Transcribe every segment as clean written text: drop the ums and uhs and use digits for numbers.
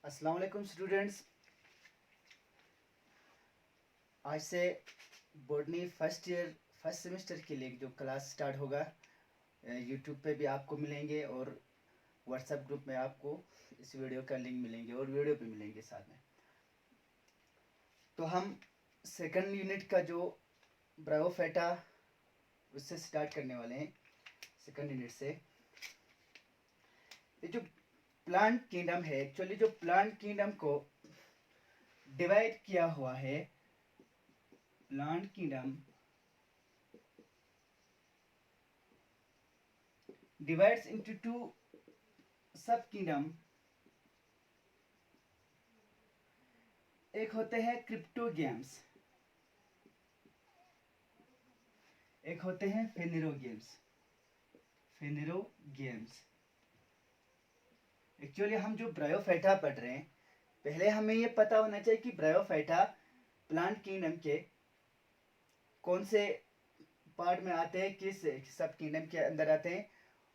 अस्सलाम वालेकुम स्टूडेंट्स। आज से बोर्डनी फर्स्ट सेमेस्टर के लिए जो क्लास स्टार्ट होगा यूट्यूब पे भी आपको मिलेंगे और व्हाट्सएप ग्रुप में आपको इस वीडियो का लिंक मिलेंगे और वीडियो भी मिलेंगे साथ में। तो हम सेकंड यूनिट का जो ब्रायोफाइटा उससे स्टार्ट करने वाले हैं। सेकंड यूनिट से ये जो प्लांट किंगडम है, एक्चुअली जो प्लांट किंगडम को डिवाइड किया हुआ है, plant kingdom divides into two सब किंगडम। एक होते हैं क्रिप्टोगेम्स, एक होते हैं फेनेरोगेम्स। एक्चुअली हम जो ब्रायोफाइटा पढ़ रहे हैं, पहले हमें ये पता होना चाहिए कि ब्रायोफाइटा प्लांट किंगडम के कौन से पार्ट में आते हैं, किस सब किंगडम के अंदर आते हैं,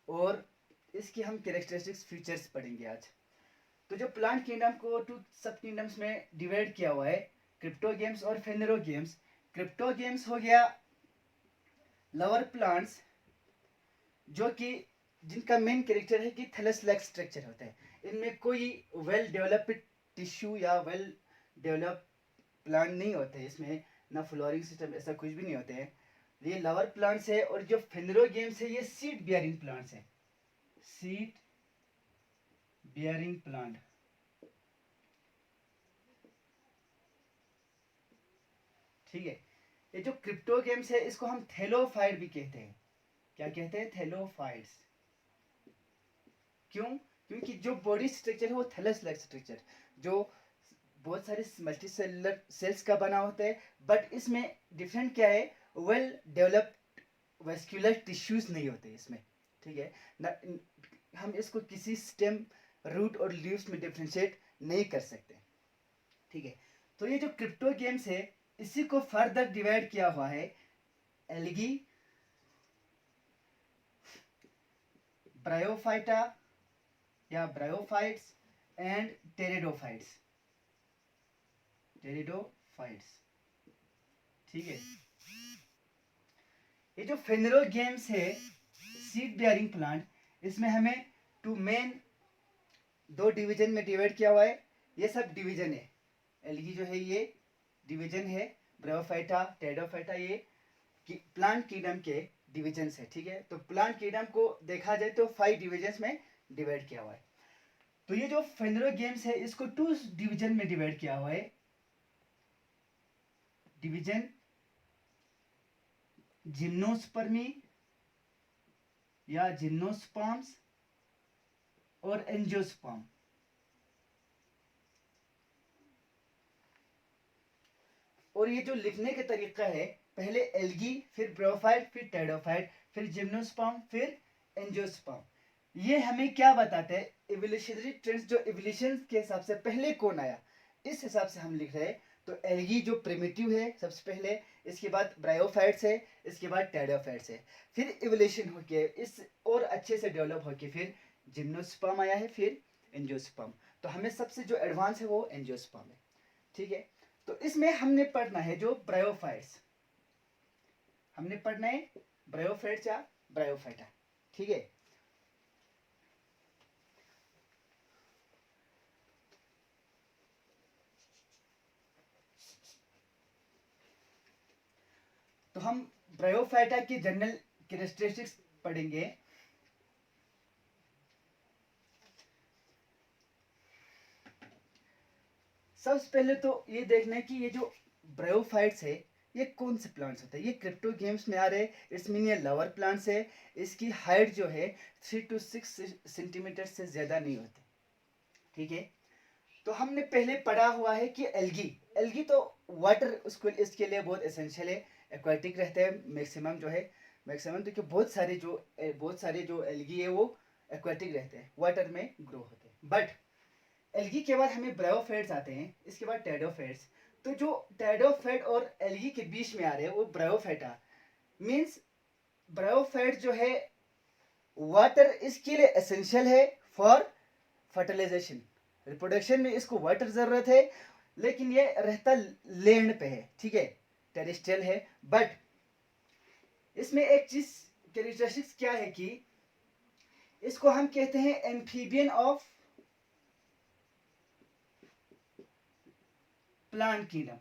और इसकी हम कैरेक्टरिस्टिक्स फीचर्स पढ़ेंगे आज। तो जो प्लांट किंगडम को टू सब किंगडम्स में डिवाइड किया हुआ है, क्रिप्टोगेम्स और फेनेरोगेम्स। क्रिप्टोगेम्स हो गया लवर प्लांट्स जो कि जिनका मेन कैरेक्टर है कि थैलस लाइक स्ट्रक्चर होता है। इनमें कोई वेल डेवलप्ड टिश्यू या वेल डेवलप प्लांट नहीं होते, इसमें ना फ्लोरिंग सिस्टम ऐसा कुछ भी नहीं होते हैं। ये लवर प्लांट्स है। और जो फेनेरोगेम्स है ये सीड बियरिंग प्लांट्स है, सीड बियरिंग प्लांट। ठीक है। ये जो क्रिप्टोगेम्स है इसको हम थैलोफाइट भी कहते हैं। क्या कहते हैं? थैलोफाइट्स। क्यों? क्योंकि जो बॉडी स्ट्रक्चर है वो थैलस लाइक स्ट्रक्चर, जो बहुत सारे मल्टी सेलुलर सेल्स का बना होता है, बट इसमें डिफरेंट क्या है, वेल डेवलप्ड वेस्क्यूलर टिश्यूज नहीं होते इसमें। ठीक है ना, हम इसको किसी स्टेम, रूट और लीव्स में डिफ्रेंशिएट नहीं कर सकते। ठीक है। तो ये जो क्रिप्टोगेम्स है इसी को फर्दर डिवाइड किया हुआ है एल्गी, ब्रायोफाइटा या ब्रायोफाइट्स एंड टेरिडोफाइट्स। ठीक है। ये जो फेनेरोगेम्स है, सीड बियरिंग प्लांट, इसमें हमें टू मेन दो डिवीजन में डिवाइड किया हुआ है। ये सब डिवीजन है। एल्गी जो है ये डिवीजन है, ब्रायोफाइटा, टेरिडोफाइटा, ये प्लांट किंगडम के डिविजन्स है। ठीक है। तो प्लांट किंगडम को देखा जाए तो 5 डिविजन्स में डिवाइड किया हुआ है। तो ये जो फेनेरोगेम्स है इसको 2 डिवीजन में डिवाइड किया हुआ है। डिवीजन जिम्नोस्पर्मी या जिम्नोस्पर्म्स और एंजियोस्पर्म। और ये जो लिखने का तरीका है, पहले एल्गी, फिर ब्रायोफाइट, फिर टेरिडोफाइट, फिर जिम्नोस्पर्म, फिर एंजियोस्पर्म। ये हमें क्या बताते हैं? इवोल्यूशनरी ट्रेंड्स, जो इवोल्यूशन के हिसाब से पहले कौन आया, इस हिसाब से हम लिख रहे हैं। तो एल्गी जो प्रिमिटिव है सबसे पहले, इसके बाद ब्रायोफाइट्स है, इसके बाद टेरिडोफाइट्स है, फिर इवोल्यूशन होके इस और अच्छे से डेवलप होके फिर जिम्नोस्पर्म आया है, फिर एंजियोस्पर्म। तो हमें सबसे जो एडवांस है वो एंजियोस्पर्म है। ठीक है। तो इसमें हमने पढ़ना है जो ब्रायोफाइट्स, हमने पढ़ना है ब्रायोफाइट्स या ब्रायोफाइटा। ठीक है। तो हम ब्रायोफाइटा की जनरल कैरेक्टरिस्टिक्स पढ़ेंगे। सबसे पहले तो ये देखना है कि ये जो ब्रायोफाइट्स है ये कौन से प्लांट्स होते हैं। ये क्रिप्टोगेम्स में आ रहे हैं, इट्स मीन ये लवर प्लांट्स है। इसकी हाइट जो है 3 to 6 सेंटीमीटर से ज़्यादा नहीं होती। ठीक है। तो हमने पहले पढ़ा हुआ है कि एल्गी, एल्गी तो वाटर उसको इसके लिए बहुत एसेंशियल है, एक्वाटिक रहते हैं मैक्सिमम जो है। मैक्सिमम तो बहुत सारे जो एल्गी है वो एक्वाटिक रहते हैं, वाटर में ग्रो होते हैं। बट एल्गी के बाद हमें ब्रायोफाइट्स आते हैं, इसके बाद टेरिडोफाइट्स। तो जो टेरिडोफाइट और एल्गी के बीच में आ रहे हैं वो ब्रायोफाइटा। मीन्स ब्रायोफाइट जो है वाटर इसके लिए एसेंशियल है फॉर फर्टिलाइजेशन, रिप्रोडक्शन में इसको वाटर ज़रूरत है, लेकिन ये रहता लैंड पे है, ठीक है, टेरेस्ट्रियल है। बट इसमें एक चीज़ कैरेक्टरिस्टिक्स क्या है कि इसको हम कहते हैं amphibian of plant kingdom,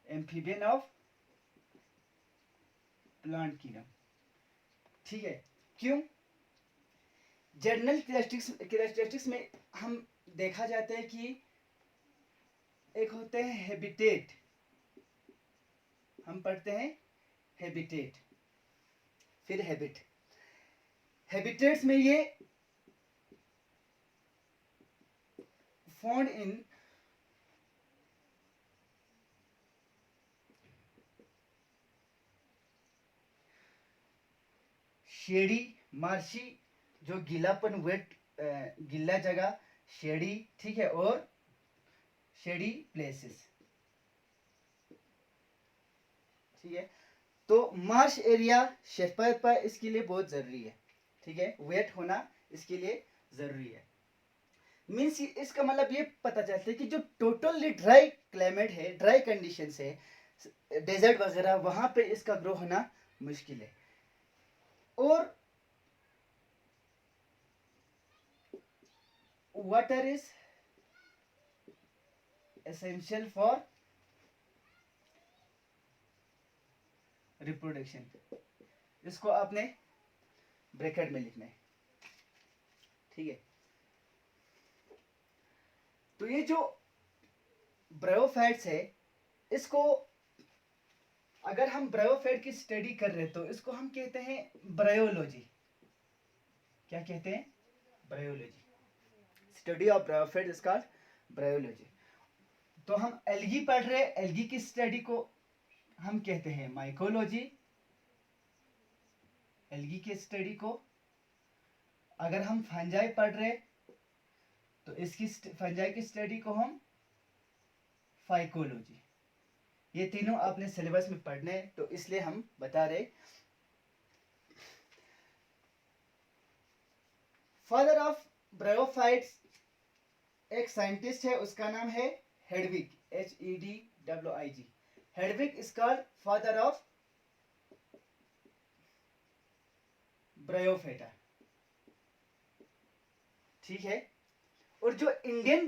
amphibian of plant kingdom, ठीक है। क्यों? जनरल कैरेक्टरिस्टिक्स में हम देखा जाता है कि एक होते हैं हैबिटेट, हम पढ़ते हैं हैबिटेट, फिर हैबिट। हैबिटेट्स में ये फाउंड इन शेडी, मार्शी, जो गीलापन, वेट, गीला जगह, शेडी, ठीक है, और शेडी प्लेसेस, ठीक है। तो मार्श एरिया शेफर पर इसके लिए बहुत जरूरी है, ठीक है, वेट होना इसके लिए जरूरी है। मीन्स इसका मतलब ये पता चलता है कि जो टोटली ड्राई क्लाइमेट है, ड्राई कंडीशन है, डेजर्ट वगैरह, वहां पे इसका ग्रो होना मुश्किल है। और water is essential for reproduction, इसको आपने ब्रैकेट में लिखना है, ठीक है। तो ये जो ब्रायोफाइट्स है, इसको अगर हम ब्रायोफाइट की स्टडी कर रहे हैं तो इसको हम कहते हैं ब्रायोलॉजी। क्या कहते हैं? Bryology. Study of bryophyte is called bryology. तो हम एल्गी पढ़ रहे हैं, एल्गी की स्टडी को हम कहते हैं माइकोलॉजी, एल्गी की स्टडी को। अगर हम फंजाई पढ़ रहे तो इसकी फंजाई की स्टडी को हम फाइकोलॉजी। ये तीनों आपने सिलेबस में पढ़ने हैं, तो इसलिए हम बता रहे। फादर ऑफ ब्रायोफाइट्स एक साइंटिस्ट है, उसका नाम है Hedwig, HEDWIG। Hedwig is called father of bryophyta, ठीक है। और जो इंडियन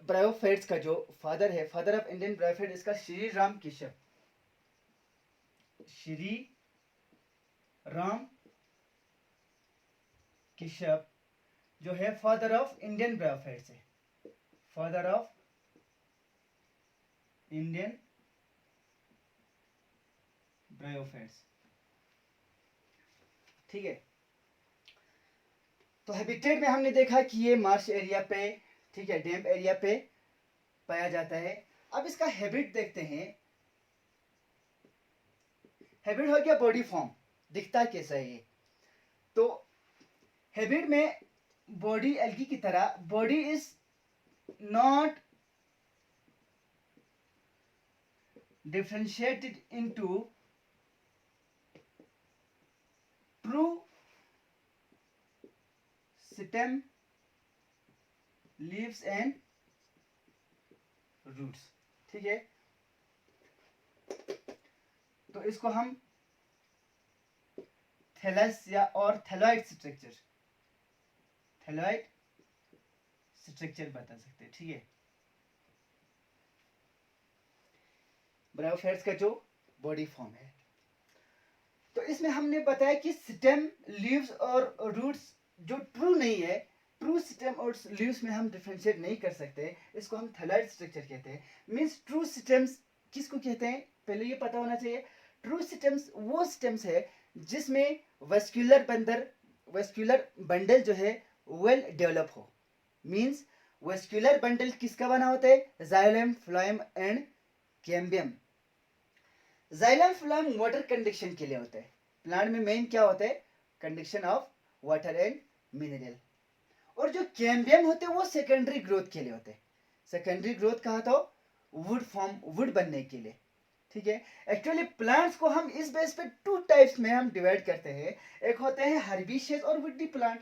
ब्रायोफाइट्स का जो फादर है, फादर ऑफ इंडियन ब्रायोफाइट, इसका श्री राम केशव, श्री राम केशव जो है फादर ऑफ इंडियन ब्रायोफाइट्स है, फादर ऑफ इंडियन ब्रायोफाइट्स, ठीक है। तो हैबिटेट में हमने देखा कि ये मार्श एरिया पे, ठीक है, डैम्प एरिया पे पाया जाता है। अब इसका हैबिट देखते हैं। हैबिट हो गया बॉडी फॉर्म, दिखता कैसा है ये। तो हैबिट में बॉडी एल्गी की तरह, body is not differentiated into true stem, leaves and roots, ठीक है। तो इसको हम थैलस या और थैलॉइड स्ट्रक्चर बता सकते हैं, ठीक है। ब्रायोफाइट्स का जो बॉडी फॉर्म है, तो इसमें हमने बताया कि स्टेम, लीव्स और रूट्स जो ट्रू नहीं है, ट्रू स्टेम और लीव्स में हम डिफरेंशिएट नहीं कर सकते, इसको हम थैलॉइड स्ट्रक्चर कहते हैं। मींस ट्रू स्टेम्स किसको कहते हैं, पहले ये पता होना चाहिए। ट्रू स्टेम्स वो स्टेम्स है जिसमें वेस्क्यूलर बंडल जो है वेल डेवलप हो। मींस वेस्क्यूलर बंडल किसका बना होता है? Xylem, phloem and cambium. Xylem phloem water conduction के लिए होता है। प्लांट में मेन क्या होता है? Conduction of water and mineral. और जो कैम्बियम होते हैं वो सेकेंडरी ग्रोथ के लिए होते हैं। सेकेंडरी ग्रोथ कहा तो वुड बनने के लिए, ठीक है। एक्चुअली प्लांट्स को हम इस बेस पे टू टाइप्स में हम डिवाइड करते हैं। एक होते हैं हर्बिशियस और वुडी प्लांट।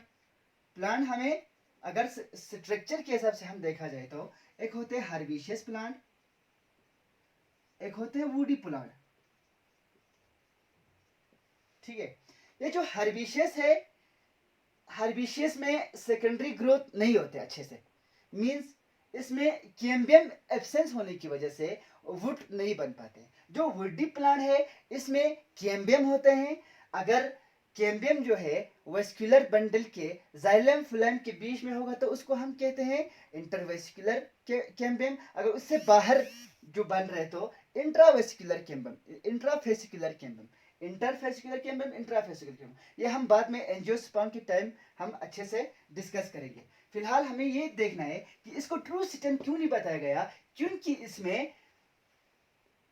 प्लांट हमें अगर स्ट्रक्चर के हिसाब से हम देखा जाए तो एक होते हैं हर्बिशियस प्लांट, एक होते हैं वुडी प्लांट। ठीक है, ये जो हर्बिशियस है, हर्बिशियस में सेकेंडरी ग्रोथ नहीं होते अच्छे से, मींस इसमें कैम्बियम एब्सेंस होने की वजह से वुड नहीं बन पाते। जो वुडी प्लांट है इसमें कैम्बियम होते हैं। अगर कैम्बियम जो है वेस्कुलर बंडल के जाइलम फिलम के बीच में होगा तो उसको हम कहते हैं इंटरवेस्कुलर कैम्बियम। अगर उससे बाहर जो बन रहे तो intravascular cambium, intrafascicular cambium, interfascicular cambium, intrafascicular cambium. ये हम बाद में एंजियोस्पर्म के टाइम हम अच्छे से डिस्कस करेंगे। फिलहाल हमें ये देखना है कि इसको ट्रू सिस्टम क्यों नहीं बताया गया, क्योंकि इसमें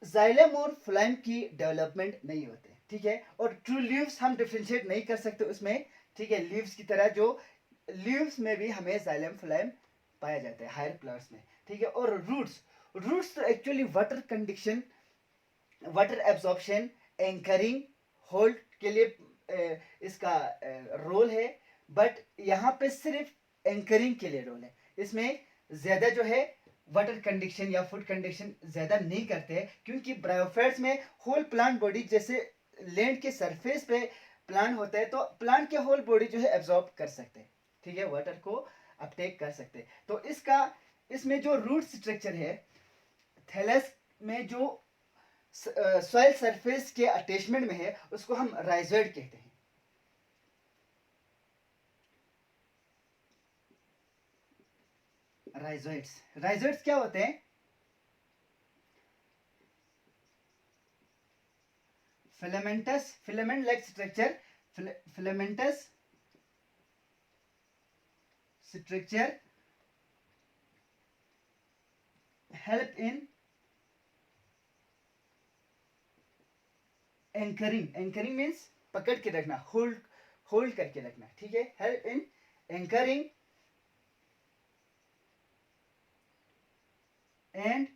जाइलम और फ्लाइम की डेवलपमेंट नहीं होते। ठीक है, और ट्रू लीव्स हम डिफ्रेंशिएट नहीं कर सकते उसमें। ठीक है, लीव्स की तरह जो लीव्स में भी हमें जाइलम फ्लाइम पाया जाता है हायर प्लांट्स में। ठीक है, और रूट्स, रूट्स तो actually water conduction, water absorption, anchoring, hold के लिए इसका रोल है। बट यहाँ पे सिर्फ एंकरिंग के लिए रोल है, इसमें ज्यादा जो है वाटर कंडक्शन या फूड कंडक्शन ज्यादा नहीं करते, क्योंकि ब्रायोफाइट्स में होल प्लांट बॉडी, जैसे लैंड के सरफेस पे प्लांट होता है तो प्लांट के होल बॉडी जो है एब्जॉर्ब कर सकते हैं। ठीक है, वाटर को अपटेक कर सकते हैं। तो इसका, इसमें जो रूट स्ट्रक्चर है थैलस में जो सॉइल सरफेस के अटैचमेंट में है उसको हम राइजोइड कहते हैं। राइजोइड्स, राइजोइड्स क्या होते हैं? Filamentous, filament like structure, filamentous structure help in anchoring, anchoring means पकड़ के रखना, होल्ड, होल्ड करके रखना। ठीक है, help in anchoring and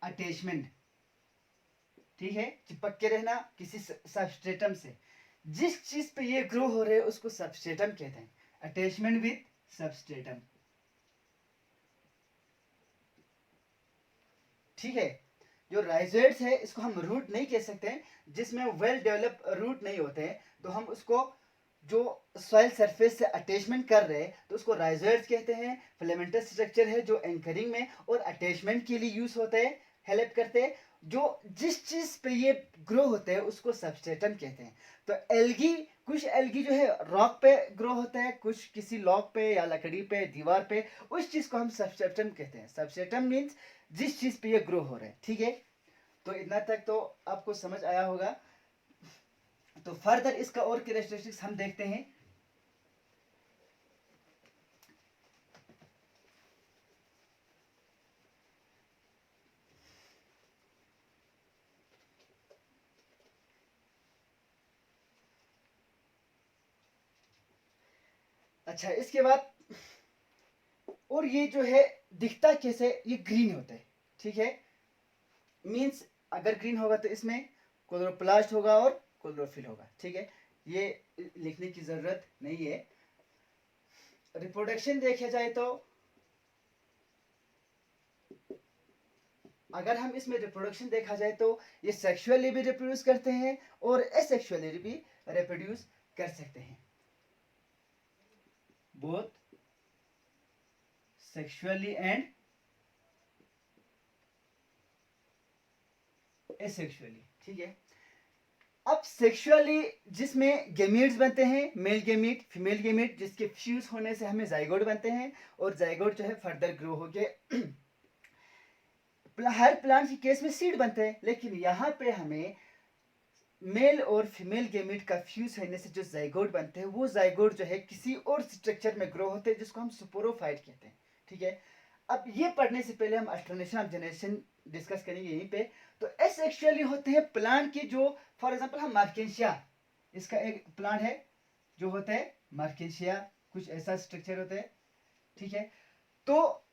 attachment. ठीक है, चिपक के रहना किसी सबस्ट्रेटम से। जिस चीज पे ये ग्रो हो रहे हैं उसको सबस्ट्रेटम कहते हैं, अटैचमेंट विद सबस्ट्रेटम। ठीक है, जो राइजोइड्स है इसको हम रूट नहीं कह सकते हैं, जिसमें वेल डेवलप रूट नहीं होते हैं, तो हम उसको जो सॉइल सरफेस से अटैचमेंट कर रहे हैं तो उसको राइजोइड्स कहते हैं। फिलामेंटस स्ट्रक्चर है जो एंकरिंग में और अटैचमेंट के लिए यूज होते हैं, हेल्प करते हैं। जो जिस चीज पे ये ग्रो होते हैं उसको सबस्ट्रेटम कहते हैं। तो एल्गी, कुछ एल्गी जो है रॉक पे ग्रो होता है, कुछ किसी लॉग पे या लकड़ी पे, दीवार पे, उस चीज को हम सबस्ट्रेटम कहते हैं। सबस्ट्रेटम मीन्स जिस चीज पे ये ग्रो हो रहा है। ठीक है, तो इतना तक तो आपको समझ आया होगा। तो फर्दर इसका और कैरेक्टरिस्टिक्स हम देखते हैं। अच्छा, इसके बाद और ये जो है दिखता कैसे, ये ग्रीन होता है। ठीक है, मींस अगर ग्रीन होगा तो इसमें क्लोरोप्लास्ट होगा और क्लोरोफिल होगा। ठीक है, ये लिखने की जरूरत नहीं है। रिप्रोडक्शन देखा जाए तो अगर हम इसमें रिप्रोडक्शन देखा जाए तो ये सेक्सुअली भी रिप्रोड्यूस करते हैं और एसेक्सुअली भी रिप्रोड्यूस कर सकते हैं, बोथ सेक्सुअली एंड एसेक्सुअली। ठीक है, अब सेक्सुअली जिसमें गेमीट्स बनते हैं, मेल गेमीट, फीमेल गेमीट, जिसके फ्यूज होने से हमें जाइगोट बनते हैं और जाइगोट जो है फर्दर ग्रो होके हर प्लांट के केस में सीड बनते हैं। लेकिन यहाँ पे हमें मेल और फीमेल गेमीट का फ्यूज होने से जो जाइगोट बनते हैं वो जाइगोट जो है किसी और स्ट्रक्चर में ग्रो होते हैं जिसको हम स्पोरोफाइट कहते हैं। ठीक है, अब ये पढ़ने से पहले हम अल्टरनेशन ऑफ जनरेशन डिस्कस करेंगे यहीं पे। तो एसेक्सुअली होते हैं प्लांट के जो, फॉर एग्जांपल हम मार्केशिया, इसका एक प्लांट है जो होता है मार्केशिया, कुछ ऐसा स्ट्रक्चर होता है। ठीक है, तो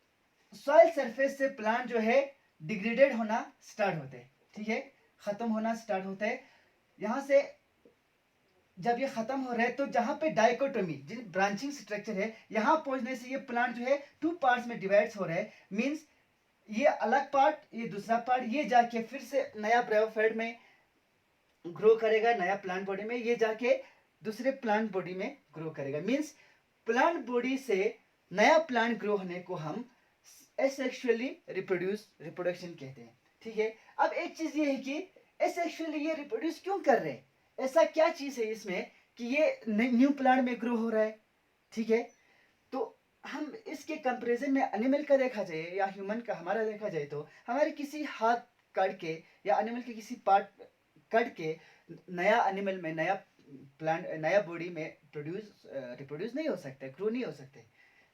सॉइल सरफेस से प्लांट जो है डिग्रेडेड होना स्टार्ट होते हैं। ठीक है, खत्म होना स्टार्ट होता है। यहाँ से जब ये खत्म हो रहा है तो जहां पे डाइकोटोमी ब्रांचिंग स्ट्रक्चर है, यहां पहुंचने से ये प्लांट जो है टू पार्ट्स में डिवाइड्स हो रहा है। मींस ये अलग पार्ट, ये दूसरा पार्ट, ये जाके फिर से नया ब्रायोफाइट में ग्रो करेगा, नया प्लांट बॉडी में, ये जाके दूसरे प्लांट बॉडी में ग्रो करेगा। मींस प्लांट बॉडी से नया प्लांट ग्रो होने को हम एसेक्सुअली रिप्रोडक्शन कहते हैं। ठीक है, अब एक चीज ये है कि एसेक्सुअली ये रिप्रोड्यूस क्यों कर रहे हैं, ऐसा क्या चीज है इसमें कि ये न्यू प्लांट में ग्रो हो रहा है। ठीक है, तो हम इसके कंपैरिजन में एनिमल का देखा जाए या ह्यूमन का हमारा देखा जाए तो हमारे किसी हाथ काट के या एनिमल के किसी पार्ट कट के नया एनिमल में नया प्लांट नया बॉडी में रिप्रोड्यूस नहीं हो सकता, ग्रो नहीं हो सकते।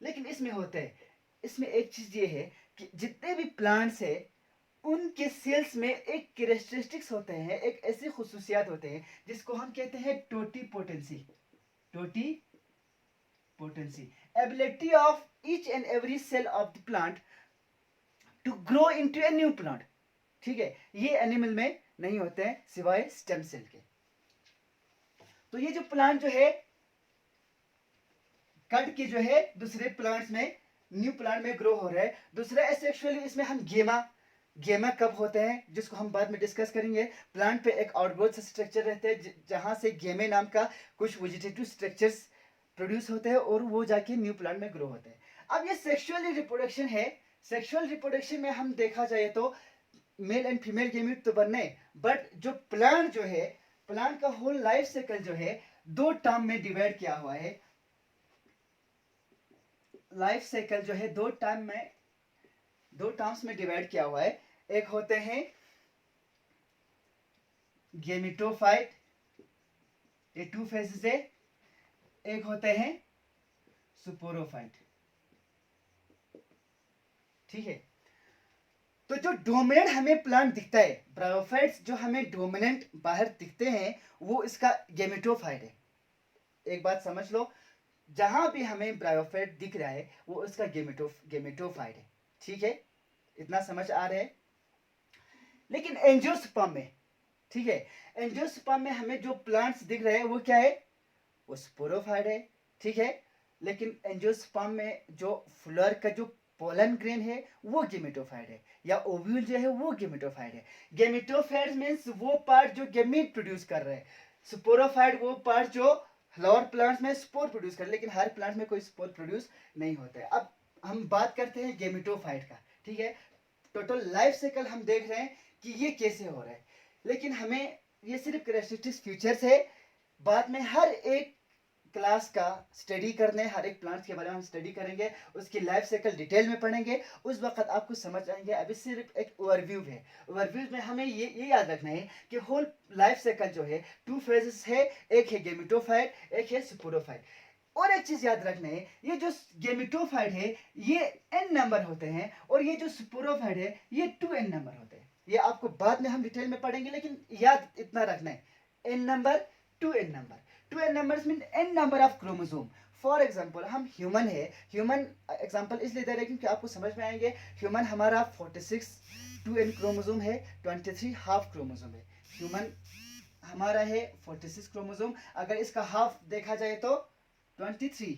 लेकिन इसमें होता है, इसमें एक चीज ये है कि जितने भी प्लांट्स है उनके सेल्स में एक कैरेक्टरिस्टिक्स होते हैं, एक ऐसी खुसूसियात होते हैं जिसको हम कहते हैं totipotency. Totipotency, ability of each and every cell of the plant to grow into a new plant. ठीक है, ये एनिमल में नहीं होते हैं सिवाय स्टेम सेल के। तो ये जो प्लांट जो है कट के जो है दूसरे प्लांट्स में न्यू प्लांट में ग्रो हो रहा है। दूसरा एसेक्सुअली इसमें हम गेमा कब होते हैं जिसको हम बाद में डिस्कस करेंगे। प्लांट पे एक आउटग्रोथ स्ट्रक्चर रहते हैं जहां से गेमे नाम का कुछ वेजिटेटिव स्ट्रक्चर्स प्रोड्यूस होते हैं और वो जाके न्यू प्लांट में ग्रो होते हैं। अब ये सेक्सुअल रिप्रोडक्शन है। सेक्सुअल रिप्रोडक्शन में हम देखा जाए तो मेल एंड फीमेल गेमीट तो बनने, बट जो प्लांट जो है, प्लांट का होल लाइफ साइकिल जो है दो टर्म में डिवाइड किया हुआ है। लाइफ साइकिल जो है दो टर्म्स में डिवाइड किया हुआ है। एक होते हैं गेमिटोफाइट, ये टू फेजेस है। एक होते हैं सुपोरोफाइट। ठीक है, तो जो डोमिनेंट हमें प्लांट दिखता है, ब्रायोफाइट्स जो हमें डोमिनेंट बाहर दिखते हैं वो इसका गेमिटोफाइट है। एक बात समझ लो, जहां भी हमें ब्रायोफाइट दिख रहा है वो उसका गेमिटोफाइट है। ठीक है, इतना समझ आ रहा है। लेकिन एंजियोस्पर्म में, ठीक है, एंजियोस्पर्म में हमें जो प्लांट्स दिख रहे हैं वो क्या है, वो स्पोरोफाइट है। ठीक है, लेकिन एंजियोस्पर्म में जो फ्लोर का जो पोलन ग्रेन है वो गेमेटोफाइट है, या ओव्यूल जो है वो गेमेटोफाइट है। गेमेटोफाइट मींस वो पार्ट जो गेमीट प्रोड्यूस कर रहे हैं, स्पोरोफाइट वो पार्ट जो फ्लावर प्लांट्स में स्पोर प्रोड्यूस कर, लेकिन हर प्लांट में कोई स्पोर प्रोड्यूस नहीं होता है। अब हम बात करते हैं गेमेटोफाइट का। ठीक है, टोटल लाइफ साइकिल हम देख रहे हैं कि ये कैसे हो रहा है, लेकिन हमें ये सिर्फ कैरेक्टरिस्टिक्स फीचर्स है। बाद में हर एक क्लास का स्टडी करने, हर एक प्लांट के बारे में हम स्टडी करेंगे, उसकी लाइफ साइकिल डिटेल में पढ़ेंगे, उस वक्त आपको समझ आएंगे। अभी सिर्फ एक ओवरव्यू है। ओवरव्यू में हमें ये याद रखना है कि होल लाइफ साइकिल जो है टू फेजेस है, एक है गेमिटोफाइट, एक है स्पोरोफाइट। और एक चीज याद रखना है, ये जो गेमिटोफाइट है ये n नंबर होते हैं और ये जो स्पोरोफाइट है ये 2n नंबर होते हैं। ये आपको बाद में हम डिटेल में पढ़ेंगे, लेकिन याद इतना रखना है, n number 2n number. 2n numbers mean n number of chromosome. For example हम ह्यूमन है, ह्यूमन एग्जाम्पल इसलिए दे रहे हैं क्योंकि आपको समझ में आएंगे। ह्यूमन हमारा 46 2n क्रोमोसोम है, 23 हाफ क्रोमोसोम है। ह्यूमन हमारा है 46 क्रोमोसोम, अगर इसका हाफ देखा जाए तो 23।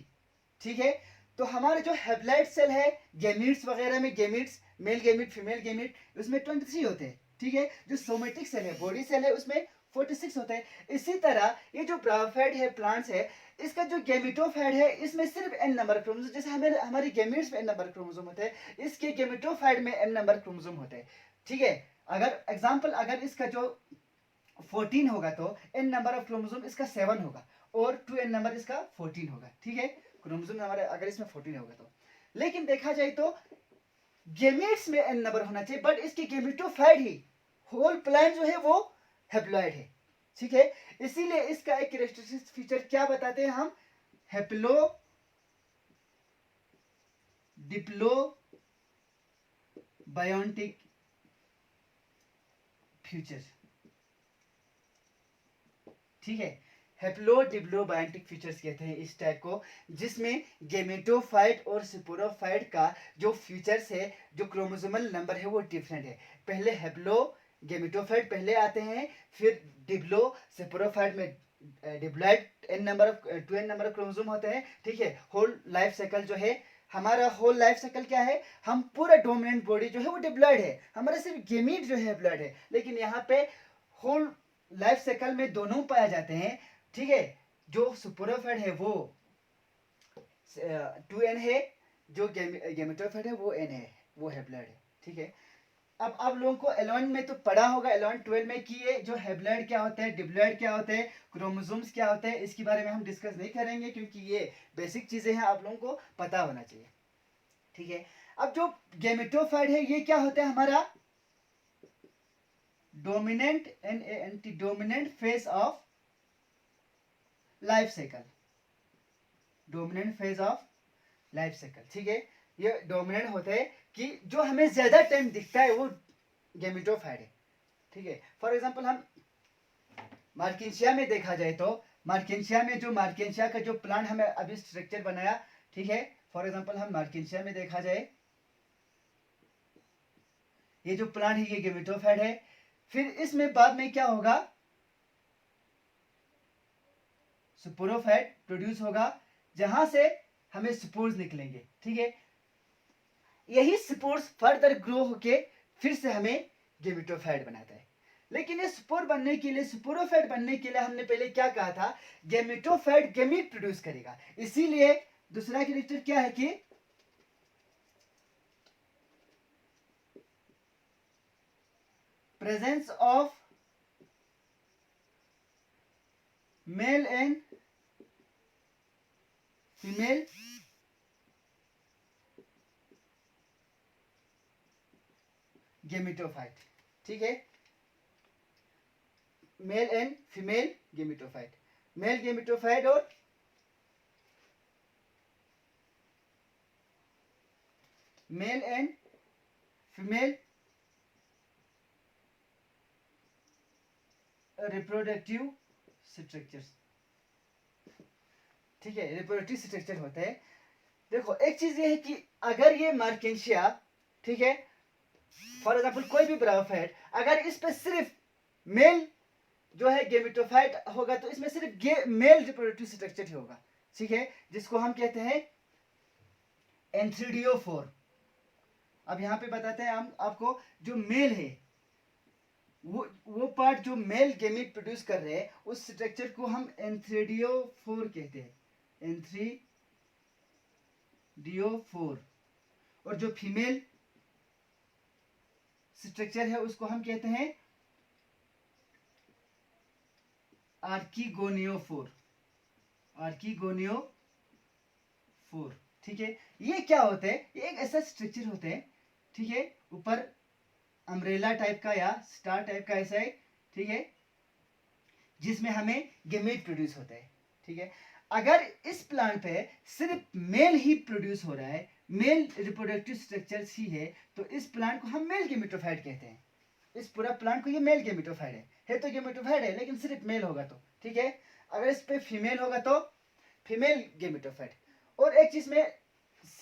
ठीक है, तो हमारे जो हेप्लॉइड सेल है गेमीट्स वगैरह में, gametes male gamete female gamete उसमें 23 होते हैं। ठीक है, जो सोमेटिक सेल है बॉडी सेल है उसमें 46 होता है। इसी तरह ये जो ब्रायोफाइट है प्लांट्स है, इसका जो गेमिटोफाइट है इसमें सिर्फ n नंबर क्रोमोसोम, जैसे हमारी गेमीट्स में n नंबर क्रोमोसोम होते हैं, इसके गेमिटोफाइट में n नंबर क्रोमोसोम होते हैं। ठीक है, अगर एग्जांपल अगर इसका जो 14 होगा तो n नंबर ऑफ क्रोमोसोम इसका 7 होगा और 2n नंबर इसका 14 होगा। ठीक है, क्रोमोसोम हमारे अगर इसमें 14 होगा तो। लेकिन देखा जाए तो गेमीट्स में n नंबर होना चाहिए, बट इसकी गेमिटोफाइट ही होल प्लांट जो है वो हेप्लॉइड है। ठीक है, इसीलिए इसका एक कैरेक्टरिस्टिक फीचर क्या बताते हैं हम, हेप्लो डिप्लो बायोटिक फीचर। ठीक है, हेप्लो डिप्लो बायोटिक फीचर्स कहते हैं इस टाइप को, जिसमें गेमेटोफाइट और स्पोरोफाइट का जो फीचर्स है, जो क्रोमोसोमल नंबर है वो डिफरेंट है। पहले हेप्लो गेमिटोफाइट पहले आते हैं, फिर डिप्लो स्पोरोफाइट में diploid n number of 2n number of chromosome होते हैं, ठीक है। होल लाइफ साइकिल जो है, हमारा होल लाइफ साइकिल क्या है, हम पूरा डोमिनेंट बॉडी जो है वो डिप्लॉयड है, हमारा सिर्फ गेमीट जो है डिप्लॉयड है, लेकिन यहाँ पे होल लाइफ साइकिल में दोनों पाए जाते हैं, ठीक है। जो सुपरोफाइट है वो 2n है, जो गेमेटोफाइट है वो n है, वो हैप्लॉयड है, ठीक है। अब आप लोगों को 11 में तो पढ़ा होगा, 11 12 में कि ये जो हैप्लॉयड क्या होता है, डिप्लॉयड क्या होते हैं, क्रोमोसोम्स क्या होते हैं, इसके बारे में हम डिस्कस नहीं करेंगे, क्योंकि ये बेसिक चीजें हैं, आप लोगों को पता होना चाहिए, ठीक है। अब जो गेमेटोफाइट है ये क्या होता है, हमारा dominant and anti dominant phase of life cycle, dominant phase of life cycle, ठीक है। ये डोमिनेंट होते हैं कि जो हमें ज्यादा टाइम दिखता है वो गेमेटोफाइट है, ठीक है। फॉर एग्जांपल हम मार्किंशिया में देखा जाए तो मार्किंशिया में जो मार्किंशिया का जो प्लांट हमें अभी स्ट्रक्चर बनाया, ठीक है। फॉर एग्जांपल हम मार्किंशिया में देखा जाए, ये जो प्लांट है ये गेमेटोफाइट है, फिर इसमें बाद में क्या होगा, स्पोरोफाइट प्रोड्यूस होगा, जहां से हमें स्पोर्स निकलेंगे, ठीक है। यही स्पोर्स फर्दर ग्रो होके फिर से हमें गेमेटोफाइट बनाता है। लेकिन ये स्पोर बनने के लिए, स्पोरोफाइट बनने के लिए हमने पहले क्या कहा था, गेमेटोफाइट गेमीट प्रोड्यूस करेगा, इसीलिए दूसरा कैरेक्टर क्या है कि presence of male and female gametophyte, ठीक है। Male and female gametophyte, male gametophyte और male and female reproductive structures, ठीक है, रिप्रोडक्टिव स्ट्रक्चर होते हैं। देखो एक चीज ये है कि अगर ये मार्केंशिया, ठीक है, फॉर एग्जांपल कोई भी ब्रायोफाइट, अगर इस पे सिर्फ मेल जो है गेमेटोफाइट होगा तो इसमें सिर्फ मेल रिप्रोडक्टिव स्ट्रक्चर ही होगा, ठीक है, जिसको हम कहते हैं एंथ्रीडियोफोर। अब यहाँ पे बताते हैं हम आपको, जो मेल है वो पार्ट जो मेल गेमीट प्रोड्यूस कर रहे हैं उस स्ट्रक्चर को हम एंथ्रीडियोफोर कहते हैं, एंथ्रीडियोफोर। और जो फीमेल स्ट्रक्चर है उसको हम कहते हैं आर्किगोनियोफोर, आर्किगोनियोफोर, ठीक है। ये क्या होते हैं, ये एक ऐसा स्ट्रक्चर होते हैं, ठीक है, ऊपर अम्ब्रेला टाइप का या स्टार टाइप का ऐसा है, ठीक है, जिसमें हमें गेमेट प्रोड्यूस होता है, ठीक है। अगर इस प्लांट पे सिर्फ मेल ही प्रोड्यूस हो रहा है, मेल रिप्रोडक्टिव स्ट्रक्चर्स ही है, तो इस प्लांट को हम मेल गेमेटोफाइट कहते हैं। इस पूरा प्लांट को ये मेल गेमेटोफाइट है तो गेमेटोफाइट है, लेकिन सिर्फ मेल होगा तो, ठीक है। अगर इस पे फीमेल होगा तो फीमेल गेमेटोफाइट। और एक चीज में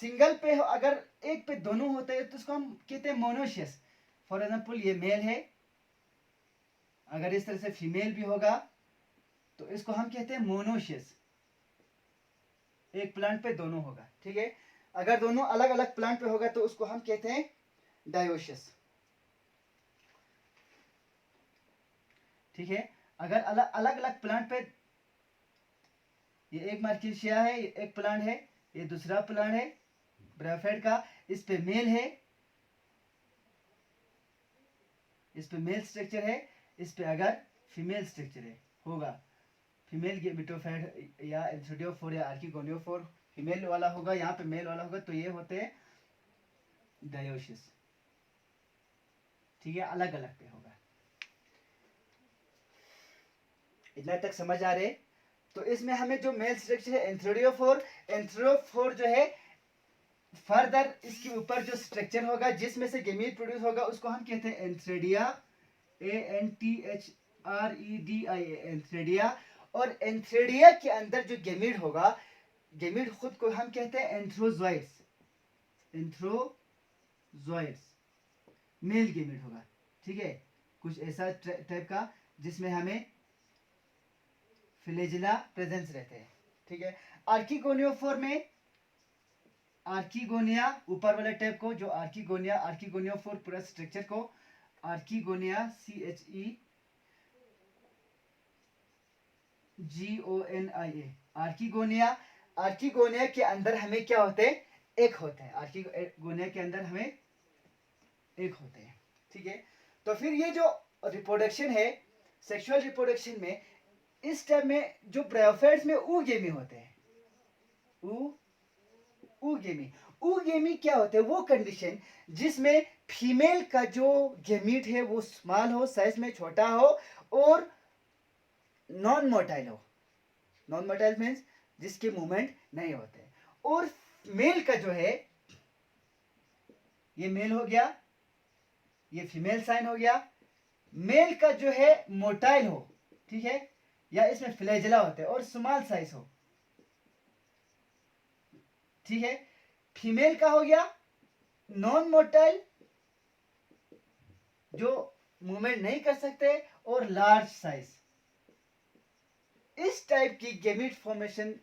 सिंगल पे हो, अगर एक पे दोनों होते हैं तो उसको हम कहते हैं मोनोशियस। फॉर एग्जाम्पल ये मेल है, अगर इस तरह से फीमेल भी होगा तो इसको हम कहते हैं मोनोशियस, एक प्लांट पे दोनों होगा, ठीक है। अगर दोनों अलग अलग प्लांट पे होगा तो उसको हम कहते हैं डायोशियस, ठीक है। अगर अलग अलग प्लांट पे, ये एक मार्किशिया है, ये एक प्लांट है, ये दूसरा प्लांट है ब्रायोफाइट का, इस पे मेल है, इस पे मेल स्ट्रक्चर है, इस पे अगर फीमेल स्ट्रक्चर है होगा, फीमेल गेमेटोफाइट या एंथ्रीडियोफोर या आर्किगोनियोफोर फीमेल वाला होगा, यहाँ पे मेल वाला होगा, तो ये होते हैं डायोशियस, ठीक है, अलग अलग पे होगा। इतना तक समझ आ रहे? तो इसमें हमें जो मेल स्ट्रक्चर है एंथ्रीडियोफोर, एंथ्रीडियोफोर जो है फर्दर इसके ऊपर जो स्ट्रक्चर होगा जिसमें से गेमीट प्रोड्यूस होगा उसको हम कहते हैं एंथ्रेडिया, ANTHREDIA, एंथ्रेडिया। और एंथ्रेडिया के अंदर जो गेमीट होगा, गेमीट खुद को हम कहते हैं एंथ्रोजॉइड्स, एंथ्रोजॉइड्स मेल गेमीट होगा, ठीक है, कुछ ऐसा टाइप का जिसमें हमें फ्लैजिला प्रेजेंस रहते हैं, ठीक है। आर्किगोनियोफोर में आर्किगोनिया ऊपर वाले टैब को, जो आर्किगोनियोफोर पूरा स्ट्रक्चर को आर्किगोनिया CHEGONIA आर्किगोनिया के अंदर हमें क्या होते हैं, एक होते हैं। आर्किगोनिया के अंदर हमें एक होते हैं, ठीक है। तो फिर ये जो रिप्रोडक्शन है, सेक्सुअल रिप्रोडक्शन में, इस टाइम में जो ब्रायोफाइट्स में ऊगेमी होते हैं, ऊगेमी क्या होते हैं, वो कंडीशन जिसमें फीमेल का जो गेमीट है वो स्मॉल हो, साइज में छोटा हो और नॉन मोटाइल हो। नॉन मोटाइल मीन्स जिसके मूवमेंट नहीं होते, और मेल का जो है, ये मेल हो गया, ये फीमेल साइन हो गया। मेल का जो है मोटाइल हो, ठीक है, या इसमें फ्लैजिला होते हैं और स्मॉल साइज हो, ठीक है। फीमेल का हो गया नॉन मोटाइल, जो मूवमेंट नहीं कर सकते, और लार्ज साइज। इस टाइप की गेमीट फॉर्मेशन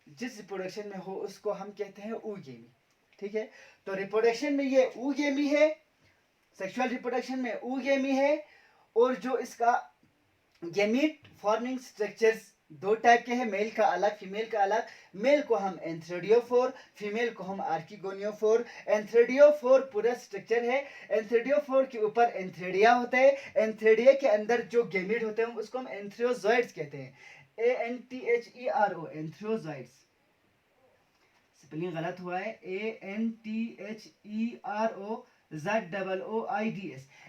जिस रिप्रोडक्शन में हो उसको हम कहते हैं ऊगेमी, ठीक है। तो रिप्रोडक्शन में ये ऊगेमी है, सेक्सुअल रिप्रोडक्शन में ऊगेमी है। और जो इसका गेमीट फॉर्मिंग स्ट्रक्चर्स दो टाइप के हैं, मेल का अलग, फीमेल का अलग। मेल को हम एंथ्रेडियोफोर, फीमेल को हम आर्किगोनियोफोर। एंथ्रेडियोफोर पूरा स्ट्रक्चर है। एंथ्रेडियोफोर के ऊपर एंथ्रेडिया होता है। एंथ्रेडिया के अंदर जो गेमीट होते हैं उसको हम एंथ्रियोजॉइड्स कहते हैं, ANTHERO, एंथ्रियोजॉइड्स। स्पेलिंग गलत हुआ है, ANTHEROZOOIDS।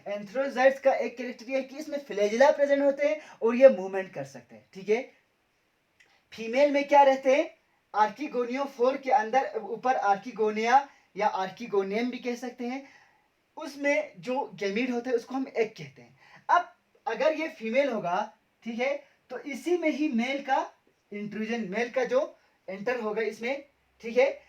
एंथ्रोजाइड्स का एक कैरेक्टर है कि इसमें फ्लैजिला प्रेजेंट होते हैं और ये मूवमेंट कर सकते हैं, ठीक है। फीमेल में क्या रहते हैं, आर्किगोनियोफोर के अंदर ऊपर आर्किगोनिया या आर्किगोनियम भी कह सकते हैं, उसमें जो गेमीट होते हैं उसको हम एग कहते हैं। अब अगर ये फीमेल होगा, ठीक है, तो इसी में ही मेल का इंट्रूजन, मेल का जो एंटर होगा इसमें, ठीक है।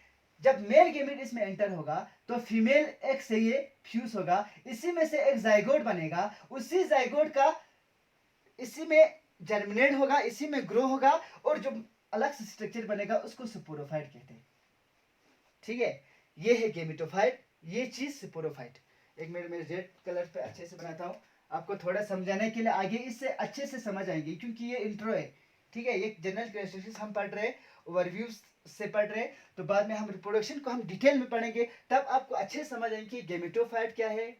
जब मेल गेमीट इसमें एंटर होगा तो फीमेल एग से ये फ्यूज होगा, इसी में से एक जाइगोट बनेगा, उसी जाइगोट का इसी में जर्मिनेट होगा, इसी में ग्रो होगा, और जो अलग से स्ट्रक्चर बनेगा उसको स्पोरोफाइट कहते हैं, ठीक है। ये है गेमिटोफाइट, ये चीज स्पोरोफाइट। एक मिनट में रेड कलर पे अच्छे से बनाता हूँ आपको थोड़ा समझाने के लिए, आगे इससे अच्छे से समझ आएंगे क्योंकि ये इंट्रो है, ठीक है। ये जनरल कैरेक्टरिस्टिक्स हम पढ़ रहे हैं, ओवरव्यू से पढ़ रहे हैं, तो बाद में हम रिप्रोडक्शन को हम डिटेल में पढ़ेंगे, तब आपको अच्छे से समझ आएंगे कि गेमिटोफाइट क्या है,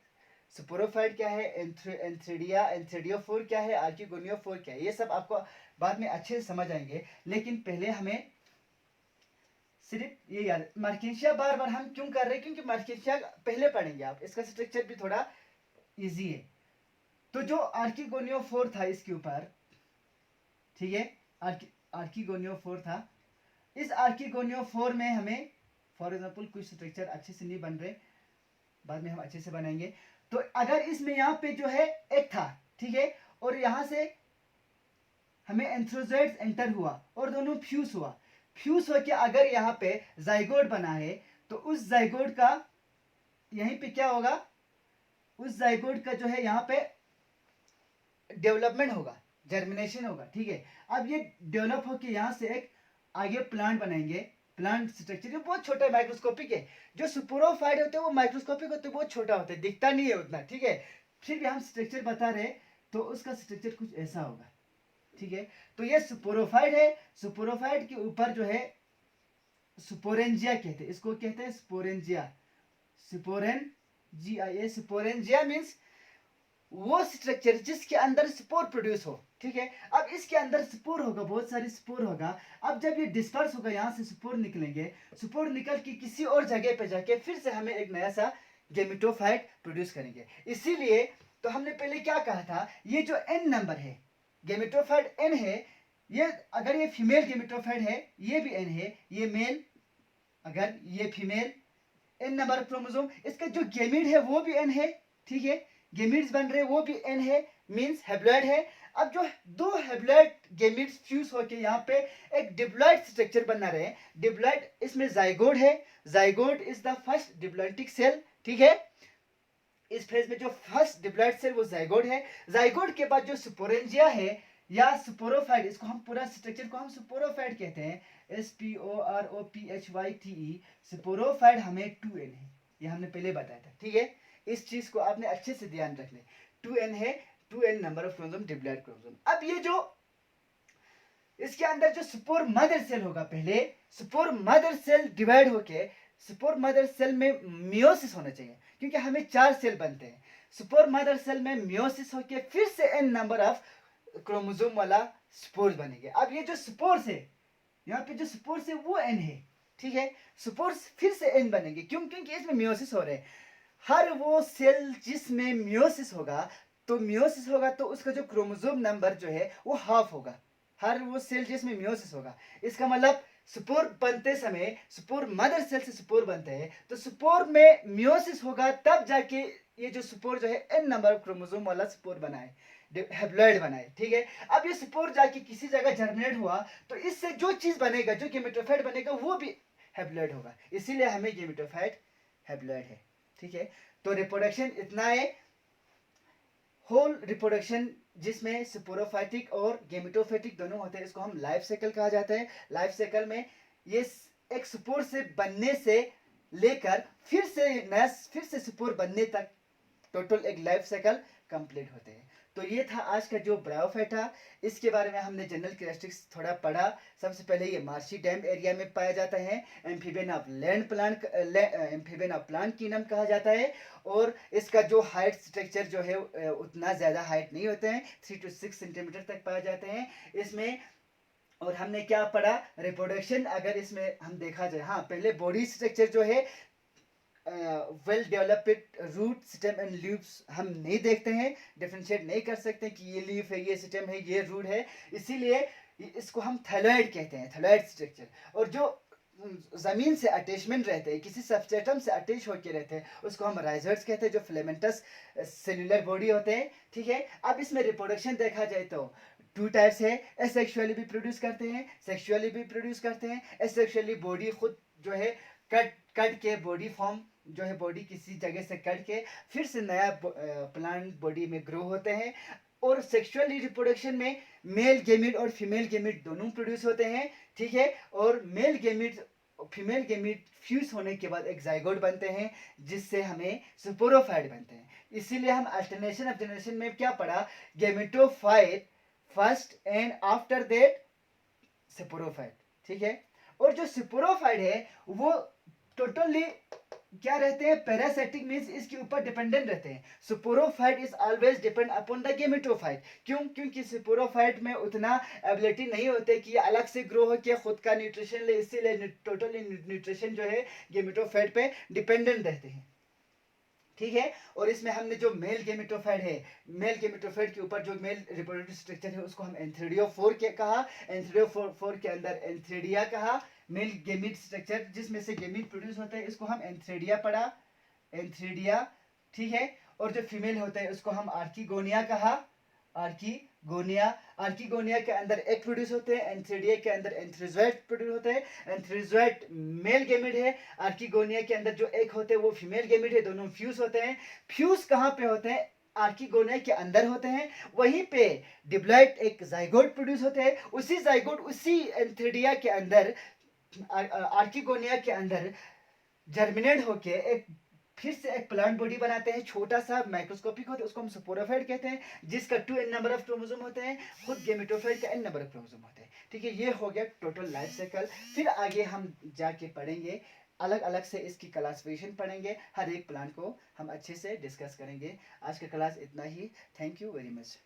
स्पोरोफाइट क्या है, एंथ्रेडियोफोर क्या है, आर्किगोनियोफोर क्या है, ये सब आपको बाद में अच्छे से समझ आएंगे। लेकिन पहले हमें सिर्फ ये याद, मार्केशिया बार बार हम क्यों कर रहे हैं, क्योंकि मार्केशिया पहले पढ़ेंगे आप, इसका स्ट्रक्चर भी थोड़ा इजी है। तो जो आर्किगोनियोफोर था इसके ऊपर, ठीक है, आर्किगोनियोफोर था, इस आर्किगोनियोफोर में हमें फॉर एग्जांपल कुछ स्ट्रक्चर अच्छे से नहीं बन रहे, बाद में हम अच्छे से बनाएंगे। तो अगर इसमें यहाँ पे जो है एक था, ठीक है, और यहाँ से हमें एंथ्रोजॉइड्स एंटर हुआ और दोनों फ्यूज हुआ, फ्यूज होकर अगर यहाँ पे जाइगोट बना है तो उस जाइगोट का यहीं पे क्या होगा, उस जाइगोट का जो है यहाँ पे डेवलपमेंट होगा, जर्मिनेशन होगा, ठीक है। अब ये डेवलप होकर यहाँ से एक आगे प्लांट बनाएंगे, प्लांट स्ट्रक्चर जो बहुत छोटा माइक्रोस्कोपिक है। जो स्पोरोफाइट होते हैं वो माइक्रोस्कोपिक होते हैं, बहुत छोटा होता है, दिखता नहीं है उतना, ठीक है। फिर भी हम स्ट्रक्चर बता रहे तो उसका स्ट्रक्चर कुछ ऐसा होगा, ठीक है। तो ये स्पोरोफाइट है, स्पोरोफाइट के ऊपर जो है स्पोरेंजिया कहते हैं, इसको कहते हैं स्पोरेंजिया, स्पोरेंजिया। स्पोरेंजिया मीन्स वो स्ट्रक्चर जिसके अंदर स्पोर प्रोड्यूस हो, ठीक है। अब इसके अंदर स्पोर होगा, बहुत सारी स्पोर होगा। अब जब ये डिस्पर्स होगा, यहाँ से स्पोर निकलेंगे, स्पोर निकल के किसी और जगह पे जाके फिर से हमें एक नया सा गेमिटोफाइट प्रोड्यूस करेंगे। इसीलिए तो हमने पहले क्या कहा था, ये जो एन नंबर है, गेमिटोफाइट एन है, ये अगर ये फीमेल गेमिटोफाइट है ये भी एन है, ये मेल, अगर ये फीमेल, एन नंबर क्रोमोसोम, इसका जो गेमिट है वो भी एन है, ठीक है। गेमिट्स बन रहे वो भी एन है, मींस हैप्लॉइड है। अब जो दो हैप्लॉइड गेमिट्स फ्यूज होके यहाँ पे एक डिप्लॉइड स्ट्रक्चर बना रहे हैं, डिप्लॉइड, इसमें जाइगोट है, zygote is the first diploidic cell, ठीक है। इस फेज में जो फर्स्ट डिप्लॉइड सेल वो जाइगोट है। जाइगोट के बाद जो स्पोरेंजिया है, या स्पोरोफाइट, इसको हम पूरा स्ट्रक्चर को हम स्पोरोफाइट कहते हैं, SPOROPHYTE। स्पोरोफाइट हमें 2n है, ये हमने पहले बताया था, ठीक है। इस चीज को आपने अच्छे से ध्यान रख ले, 2n है, 2n number of chromosome, diploid chromosome. अब ये जो इसके अंदर जो स्पोर मदर सेल होगा, पहले स्पोर मदर सेल डिवाइड होके स्पोर मदर सेल में मियोसिस होना चाहिए, क्योंकि हमें 4 सेल बनते हैं। स्पोर मदर सेल में मियोसिस होके फिर से n नंबर ऑफ क्रोमोसोम वाला स्पोर्स बनेंगे। अब ये जो स्पोर्स है, यहाँ पे जो स्पोर्स है वो n है, ठीक है। स्पोर्स फिर से n बनेंगे, क्यों? क्योंकि इसमें मियोसिस हो रहे हैं। हर वो सेल जिसमें मियोसिस होगा, तो मियोसिस होगा तो उसका जो क्रोमोसोम नंबर जो है वो हाफ होगा, हर वो सेल जिसमें मियोसिस होगा। इसका मतलब स्पोर बनते समय, स्पोर मदर सेल से स्पोर बनते हैं, तो स्पोर में मियोसिस होगा, तब जाके ये जो स्पोर जो है n नंबर क्रोमोसोम वाला स्पोर बनाए, हेप्लॉइड बनाए, ठीक है। अब ये स्पोर जाके किसी जगह जर्मिनेट हुआ, तो इससे जो चीज बनेगा, जो गेमेटोफाइट बनेगा, वो भी हेप्लॉइड होगा, इसीलिए हमें गेमेटोफाइट हेप्लॉइड है, ठीक है। तो रिप्रोडक्शन इतना है, होल रिप्रोडक्शन जिसमें स्पोरोफाइटिक और गेमेटोफाइटिक दोनों होते हैं, इसको हम लाइफ साइकिल कहा जाता है। लाइफ साइकिल में ये एक स्पोर से बनने से लेकर फिर से स्पोर बनने तक टोटल एक लाइफ साइकिल कंप्लीट होते हैं। तो ये था आज का जो ब्रायोफाइटा, इसके बारे में हमने जनरल कैरेक्टरिस्टिक्स थोड़ा पढ़ा। सबसे पहले ये मार्शी डैम एरिया में पाया जाता है, amphibian of land plant, amphibian of plant kingdom कहा जाता है। और इसका जो हाइट स्ट्रक्चर जो है उतना ज़्यादा हाइट नहीं होते हैं, 3 to 6 सेंटीमीटर तक पाए जाते हैं इसमें। और हमने क्या पढ़ा, रिप्रोडक्शन अगर इसमें हम देखा जाए, हाँ पहले बॉडी स्ट्रक्चर जो है well developed root stem and leaves हम नहीं देखते हैं, डिफ्रेंशिएट नहीं कर सकते कि ये लीफ है, ये स्टेम है, ये रूट है, इसीलिए इसको हम थैलॉइड कहते हैं, थैलॉइड स्ट्रक्चर। और जो जमीन से अटैचमेंट रहते हैं, किसी सबस्ट्रेटम से अटैच होकर रहते हैं, उसको हम राइजर्स कहते हैं, जो फिलामेंटस सेल्यूलर बॉडी होते हैं, ठीक है। अब इसमें रिप्रोडक्शन देखा जाए तो 2 टाइप्स है, एसेक्सुअली भी प्रोड्यूस करते हैं, सेक्सुअली भी प्रोड्यूस करते हैं। एसेक्सुअली बॉडी खुद जो है कट के बॉडी फॉर्म जो है, बॉडी किसी जगह से कट के फिर से नया प्लांट बॉडी में ग्रो होते हैं। और सेक्सुअल रिप्रोडक्शन में मेल गेमिट और फीमेल गेमिट दोनों प्रोड्यूस होते हैं, ठीक है। और male gamete female gamete fuse होने के बाद एक जाइगोट बनते हैं, जिससे हमें स्पोरोफाइट बनते हैं। इसीलिए हम अल्टरनेशन ऑफ जनरेशन में क्या पढ़ा, gametophyte first and after that sporophyte, ठीक है। और जो स्पोरोफाइट है वो टोटली क्या रहते हैं, पैरासिटिक मींस इसके ऊपर डिपेंडेंट रहते हैं। Sporophyte is always depend upon the gametophyte. क्यों? क्योंकि स्पोरोफाइट में उतना एबिलिटी नहीं होते कि ये अलग से ग्रो होकर खुद का न्यूट्रिशन ले, इसीलिए टोटली न्यूट्रिशन जो है गेमेटोफाइट पे डिपेंडेंट रहते हैं, ठीक है। और इसमें हमने जो मेल गेमेटोफाइट है, मेल गेमेटोफाइट के ऊपर जो मेल रिप्रोडक्टिव स्ट्रक्चर है, उसको हम एंथ्रेडियो 4 के कहा, एंथ्रेडियो 4 के अंदर एंथ्रेडिया कहा। मेल गेमिट स्ट्रक्चर जिसमें से गेमिट प्रोड्यूस होता है, इसको हम एंथ्रेडिया पढ़ा, एंथ्रेडिया, ठीक है। और जो फीमेल होता है उसको हम आर्किगोनिया कहा, आर्किगोनिया। आर्किगोनिया के अंदर एग प्रोड्यूस होते हैं, एंथ्रेडिया के अंदर एंथ्रेजोइट प्रोड्यूस होते हैं। एंथ्रेजोइट मेल गेमिट है, आर्किगोनिया के अंदर जो एग होते हैं वो फीमेल गेमिट है, दोनों फ्यूज होते हैं। फ्यूज कहाँ पे होते हैं, आर्किगोनिया के अंदर होते हैं, वहीं पे डिप्लॉइड एक जाइगोट प्रोड्यूस होते हैं, उसी जाइगोट उसी एंथ्रेडिया के अंदर, आर्किगोनिया के अंदर जर्मिनेट होके एक फिर से एक प्लांट बॉडी बनाते हैं, छोटा सा माइक्रोस्कोपिक होता है, उसको हम स्पोरोफाइट कहते हैं, जिसका 2n नंबर ऑफ क्रोमोसोम होते हैं, खुद गेमेटोफाइट का n नंबर ऑफ क्रोमोसोम होते हैं, ठीक है। ये हो गया टोटल लाइफ साइकिल। फिर आगे हम जाके पढ़ेंगे, अलग अलग से इसकी क्लासिफिकेशन पढ़ेंगे, हर एक प्लांट को हम अच्छे से डिस्कस करेंगे। आज का क्लास इतना ही, थैंक यू वेरी मच।